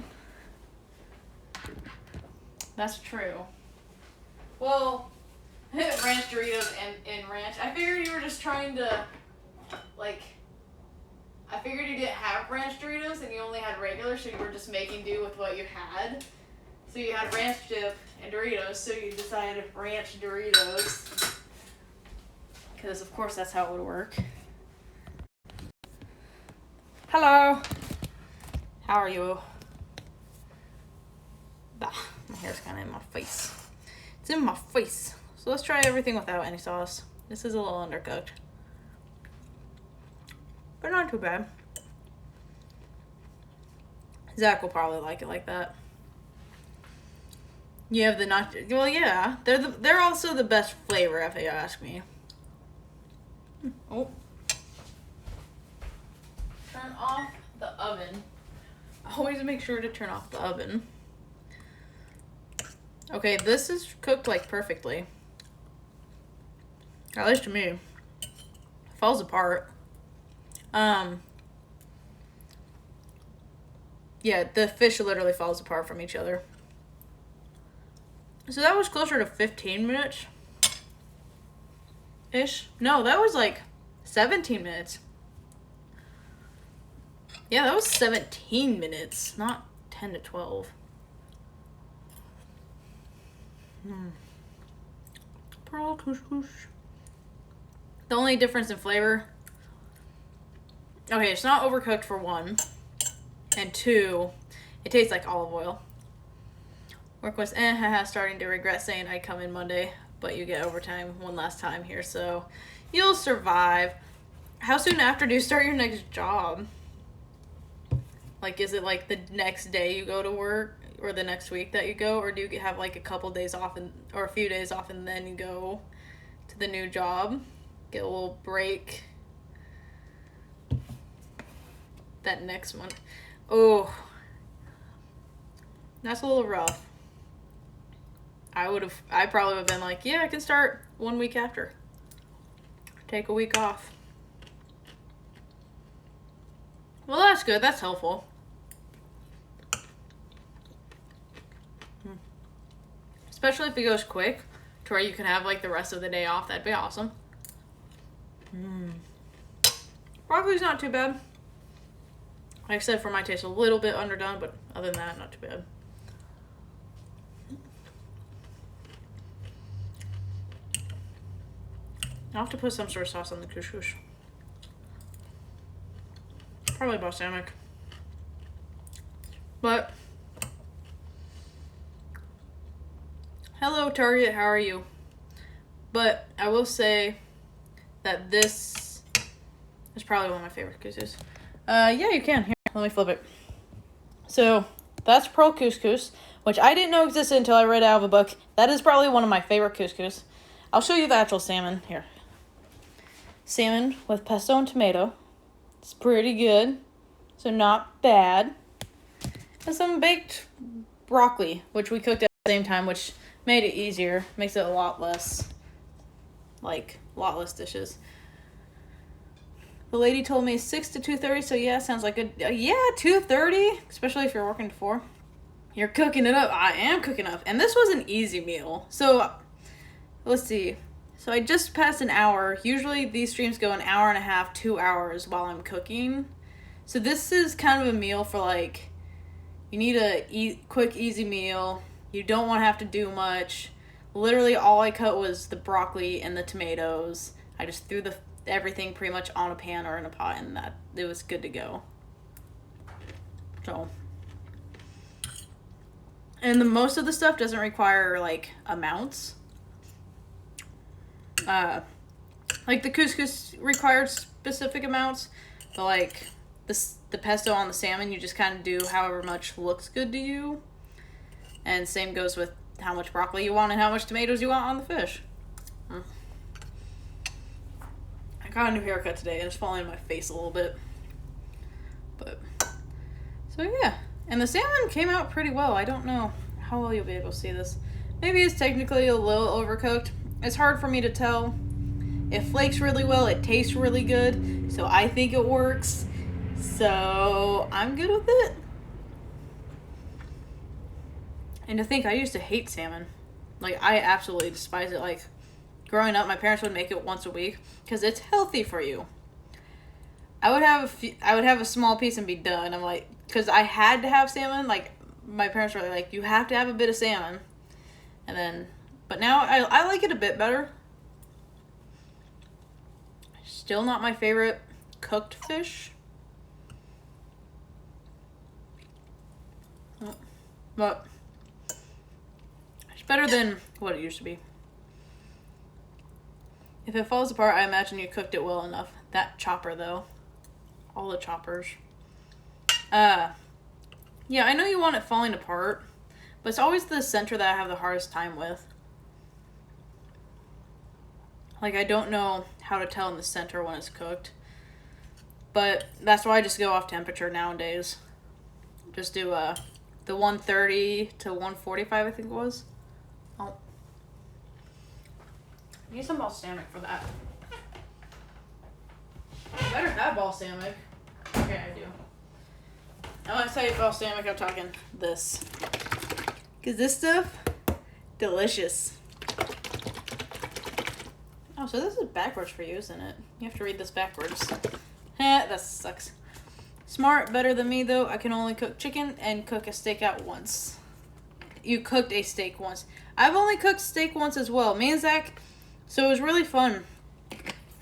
That's true. Well, ranch Doritos and ranch. I figured you were just trying to, like, I figured you didn't have ranch Doritos and you only had regular, so you were just making do with what you had. So you had ranch dip and Doritos, so you decided ranch Doritos. Because, of course, that's how it would work. Hello. How are you? Bah, my hair's kind of in my face. It's in my face. So let's try everything without any sauce. This is a little undercooked. But not too bad. Zach will probably like it like that. You have the nacho. Well, yeah, they're also the best flavor if you ask me. Oh. Turn off the oven. Always make sure to turn off the oven. Okay, this is cooked like perfectly. At least to me. It falls apart. Yeah, the fish literally falls apart from each other. So that was closer to 15 minutes. Ish. No, that was like 17 minutes. Yeah, that was 17 minutes, not 10 to 12. Pearl couscous. The only difference in flavor. Okay, it's not overcooked for one. And two, it tastes like olive oil. Work was starting to regret saying I'd come in Monday, but you get overtime one last time here, so you'll survive. How soon after do you start your next job? Like, is it like the next day you go to work, or the next week that you go, or do you have like a couple days off or a few days off and then you go to the new job? Get a little break. That next month. Oh, that's a little rough. I probably would have been like, yeah, I can start 1 week after. Take a week off. Well, that's good. That's helpful. Especially if it goes quick to where you can have like the rest of the day off. That'd be awesome. Broccoli's not too bad. Like I said, for my taste, a little bit underdone, but other than that, not too bad. I'll have to put some sort of sauce on the couscous. Probably balsamic. But, hello Target, how are you? But I will say that this is probably one of my favorite couscous. Yeah, you can. Here, let me flip it. So, that's pearl couscous, which I didn't know existed until I read it out of a book. That is probably one of my favorite couscous. I'll show you the actual salmon. Here. salmon with pesto and tomato. It's pretty good, so not bad. And some baked broccoli, which we cooked at the same time, which made it easier. Makes it a lot less dishes. The lady told me 6 to 2:30, so yeah, sounds like a 2:30, especially if you're working to 4. You're cooking it up. I am cooking up. And this was an easy meal. So, let's see. So I just passed an hour. Usually these streams go an hour and a half, 2 hours while I'm cooking. So this is kind of a meal for like, you need a quick, easy meal. You don't want to have to do much. Literally all I cut was the broccoli and the tomatoes. I just threw everything pretty much on a pan or in a pot, and it was good to go. So, and most of the stuff doesn't require like amounts. Like the couscous required specific amounts, but like the pesto on the salmon, you just kind of do however much looks good to you. And same goes with how much broccoli you want and how much tomatoes you want on the fish. I got a new haircut today and it's falling in my face a little bit. But, so yeah. And the salmon came out pretty well. I don't know how well you'll be able to see this. Maybe it's technically a little overcooked. It's hard for me to tell. It flakes really well. It tastes really good. So I think it works. So I'm good with it. And to think, I used to hate salmon. Like, I absolutely despise it. Like, growing up, my parents would make it once a week because it's healthy for you. I would have a small piece and be done. I'm like, because I had to have salmon. Like, my parents were like, you have to have a bit of salmon. And then, but now I like it a bit better. Still not my favorite cooked fish. But it's better than what it used to be. If it falls apart, I imagine you cooked it well enough. That chopper, though. All the choppers. Yeah, I know you want it falling apart, but it's always the center that I have the hardest time with. Like, I don't know how to tell in the center when it's cooked. But that's why I just go off temperature nowadays. Just do the 130 to 145, I think it was. Oh. I need some balsamic for that. I better have balsamic. Okay, I do. And when I say balsamic, I'm talking this. Because this stuff, delicious. Oh, so this is backwards for you, isn't it? You have to read this backwards. That sucks. Smart, better than me, though. I can only cook chicken and cook a steak out once. You cooked a steak once. I've only cooked steak once as well. Me and Zach, so it was really fun.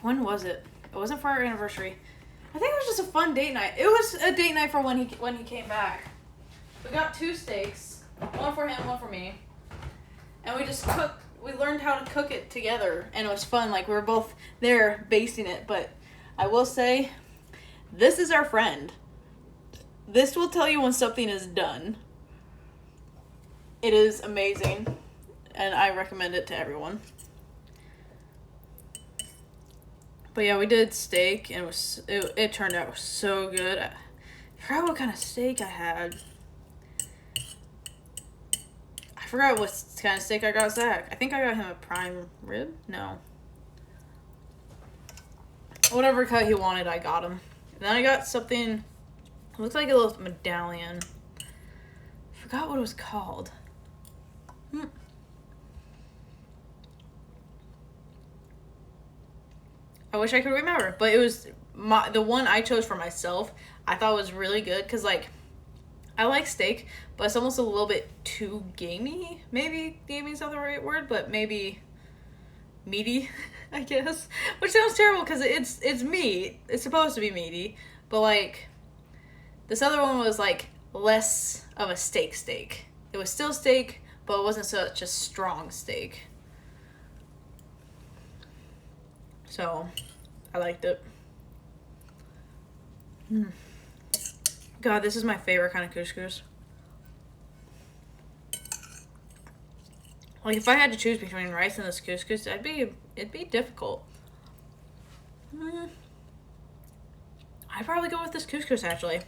When was it? It wasn't for our anniversary. I think it was just a fun date night. It was a date night for when he came back. We got 2 steaks. One for him, one for me. And we just cooked. We learned how to cook it together. And it was fun. Like, we were both there basting it. But I will say, this is our friend. This will tell you when something is done. It is amazing. And I recommend it to everyone. But yeah, we did steak, and it turned out so good. I forgot what kind of steak I had. I forgot what kind of steak I got Zach. I think I got him a prime rib? No. Whatever cut he wanted, I got him. And then I got something, it looks like a little medallion. I forgot what it was called. I wish I could remember, but it was the one I chose for myself. I thought was really good because, like, I like steak, but it's almost a little bit too gamey. Maybe gamey is not the right word, but maybe meaty, I guess. Which sounds terrible because it's meat. It's supposed to be meaty, but like this other one was like less of a steak. It was still steak, but it wasn't such a strong steak. So, I liked it. God, this is my favorite kind of couscous. Like, if I had to choose between rice and this couscous, it'd be difficult. I'd probably go with this couscous, actually.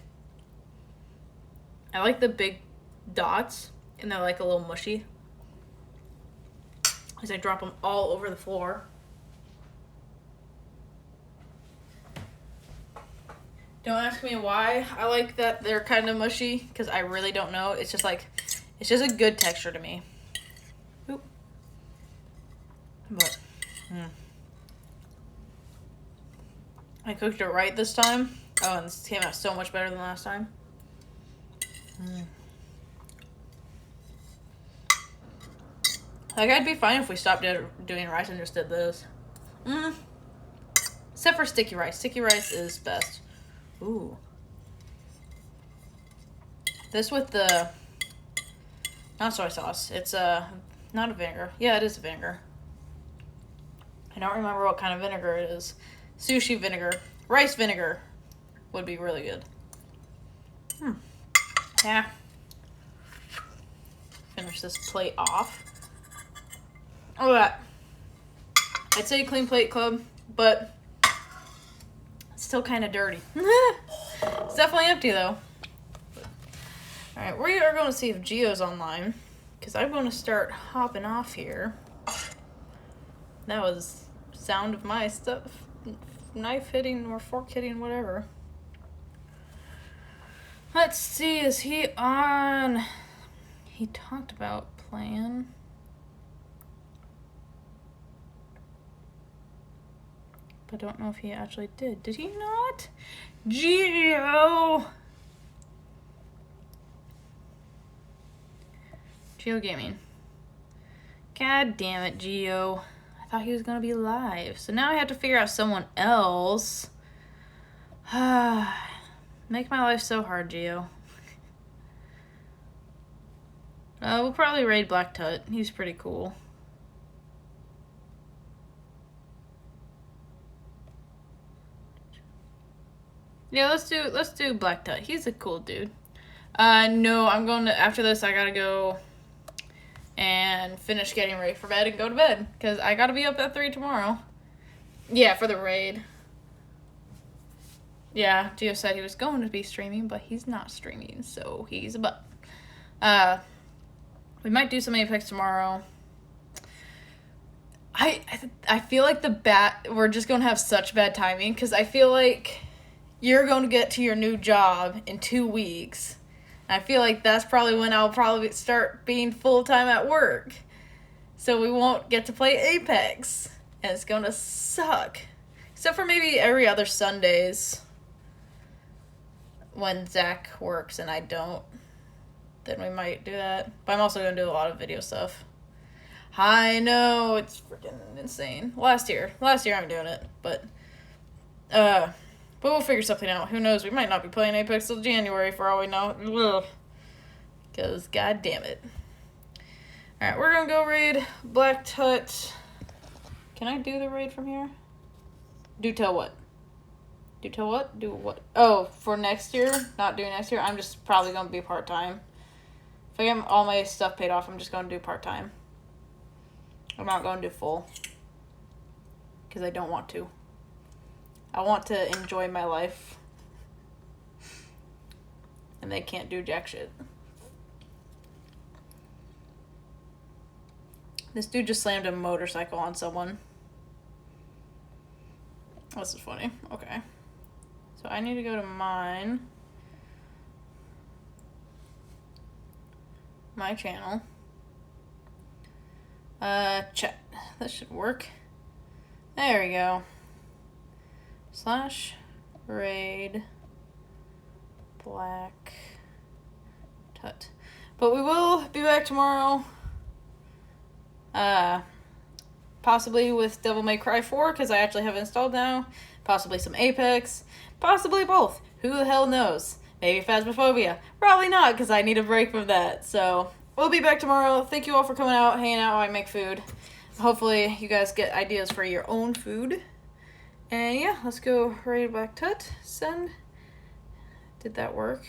I like the big dots, and they're like a little mushy. As I drop them all over the floor. Don't ask me why I like that they're kind of mushy, because I really don't know. It's just like, it's just a good texture to me. Oop. But, I cooked it right this time. Oh, and this came out so much better than last time. Like, I'd be fine if we stopped doing rice and just did this. Except for sticky rice. Sticky rice is best. Ooh. This with the, not soy sauce. It's not a vinegar. Yeah, it is a vinegar. I don't remember what kind of vinegar it is. Sushi vinegar. Rice vinegar would be really good. Yeah. Finish this plate off. Oh, that. I'd say clean plate club, but it's still kind of dirty. It's definitely empty though. Alright, we are going to see if Gio's online, because I'm going to start hopping off here. That was sound of my stuff. Knife hitting or fork hitting, whatever. Let's see, is he on? He talked about playing. But I don't know if he actually did. Did he not? Gio! Gio Gaming. God damn it, Gio. I thought he was going to be live. So now I have to figure out someone else. Make my life so hard, Gio. We'll probably raid Black Tut. He's pretty cool. Yeah, let's do Black Tut. He's a cool dude. No, I'm going to, after this I gotta go and finish getting ready for bed and go to bed, because I gotta be up at 3 tomorrow. Yeah, for the raid. Yeah, Gio said he was going to be streaming, but he's not streaming, so he's a butt. We might do some Apex tomorrow. I feel like we're just going to have such bad timing, because I feel like you're going to get to your new job in 2 weeks. I feel like that's probably when I'll probably start being full-time at work. So we won't get to play Apex. And it's going to suck. Except for maybe every other Sundays. When Zach works and I don't. Then we might do that. But I'm also going to do a lot of video stuff. I know, it's freaking insane. Last year I'm doing it. But we'll figure something out. Who knows? We might not be playing Apex till January for all we know. Because, god damn it. Alright, we're going to go raid Black Tut. Can I do the raid from here? Do tell what? Do tell what? Do what? Oh, for next year? Not doing next year? I'm just probably going to be part-time. If I get all my stuff paid off, I'm just going to do part-time. I'm not going to do full. Because I don't want to. I want to enjoy my life. And they can't do jack shit. This dude just slammed a motorcycle on someone. This is funny. Okay. So I need to go to mine. My channel. Chat. That should work. There we go. / raid Black Tut. But we will be back tomorrow. Possibly with Devil May Cry 4, because I actually have it installed now. Possibly some Apex. Possibly both. Who the hell knows? Maybe Phasmophobia. Probably not, because I need a break from that. So, we'll be back tomorrow. Thank you all for coming out, hanging out while I make food. Hopefully, you guys get ideas for your own food. And yeah, let's go raid Black Tut. Send. Did that work?